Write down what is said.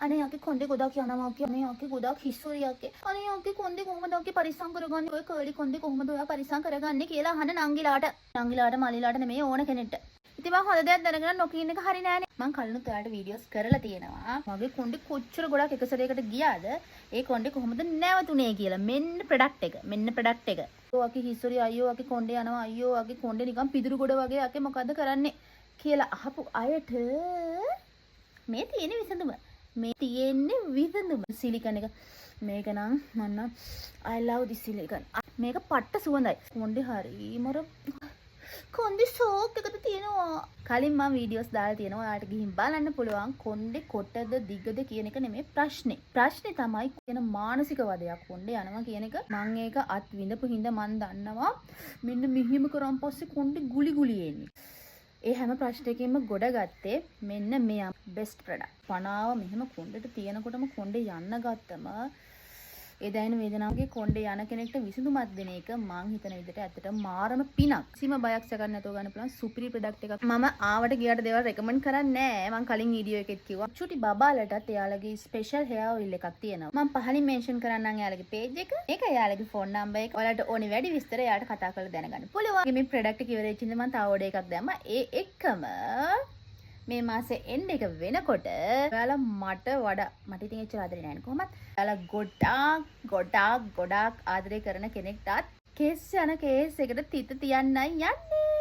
අනේ යකේ කොණ්ඩේ ගොඩක් යනවා යකේ. අනේ යකේ ගොඩක් හිස්සුයි යකේ. අනේ යකේ කොණ්ඩේ කොහමද යකේ පරිස්සම් කරගන්නේ? ඔය කර්ලි කොණ්ඩේ කොහමද ඔයා පරිස්සම් කරගන්නේ කියලා අහන නංගිලාට. නංගිලාට මලිලාට නෙමෙයි ඕන කෙනෙක්ට. ඉතින් මම හොඳ දෙයක් දැනගෙන නොකියන එක හරි නෑනේ. මම කලිනුත් ඔයාලට වීඩියෝස් කරලා තියෙනවා. මගේ කොණ්ඩේ කොච්චර ගොඩක් එක සැරයකට ගියාද? ඒ කොණ්ඩේ කොහොමද නැවතුනේ කියලා. මෙන්න ප්‍රොඩක්ට් එක. මෙන්න ප්‍රොඩක්ට් එක. ඔයාගේ හිස්සුරි අයියෝ වගේ කොණ්ඩේ යනවා අයියෝ වගේ කොණ්ඩේ නිකන් පිදුරු ගොඩ වගේ යකේ මොකද්ද කරන්නේ කියලා අහපු අයට මේ තියෙන විසඳුම. මේ තියෙන්නේ විසඳුම. සිලිකන් එක. මේක නම් මන්න I love this සිලිකන්. මේක පට්ට සුවඳයි. කොණ්ඩේ හරිම කොණ්ඩේ ෂෝක් එකද තියෙනවා. කලින් මම වීඩියෝස් දාලා තියෙනවා. ඔයාලට ගිහින් බලන්න පුළුවන්. කොණ්ඩේ කොටද දිගද කියන එක නෙමෙයි ප්‍රශ්නේ. ප්‍රශ්නේ තමයි කියන මානසික වදයක් කොණ්ඩේ යනවා කියන එක. මම ඒක අත් විඳපු හින්දා මම දන්නවා. මෙන්න මෙහිම කරන් පස්සේ කොණ්ඩේ ගුලි ගුලි එන්නේ. ඒ හැම ප්‍රශ්නයකින්ම ගොඩ ගත්තේ මෙන්න මෙයා බෙස්ට් ප්‍රොඩක්ට්. පනාව මෙහෙම කොණ්ඩේට තියනකොටම කොණ්ඩේ යන්න ගත්තම ඒ දැනෙන වේදනාවගේ කොණ්ඩේ යන කෙනෙක්ට විසඳුමක් දෙන එක මං හිතන විදිහට ඇත්තටම මාරම පිනක්. කිසිම බයක් සැකක් නැතුව ගන්න පුළුවන් සුපිරි ප්‍රොඩක්ට් එකක්. මම ආවට ගියට දේවල් රෙකමන්ඩ් කරන්නේ නැහැ. මං කලින් වීඩියෝ එකෙත් කිව්වා. චුටි බබාලටත් එයාලගේ ස්පෙෂල් hear oil එකක් තියෙනවා. මං පහලින් මෙන්ෂන් කරන්නම් එයාලගේ page එක. ඒක එයාලගේ phone number එක. ඔයාලට ඕනි වැඩි විස්තර එයාට කතා කරලා දැනගන්න පුළුවන්. මේ ප්‍රොඩක්ට් එක ඉවරෙච්ච ඉඳන් මං තව ඕඩර් එකක් දැම්මා. ඒ එක්කම මේ මාසේ එන්ඩ් එක වෙනකොට ඔයාලා මට වඩා මට ඉතින් එච්චර ආදරේ නැහැ නේ කොහොමත්. ඔයාලා ගොඩාක් ආදරේ කරන කෙනෙක්ටත් කේස් යන කේස් එකට තිත තියන්නයි යන්නේ.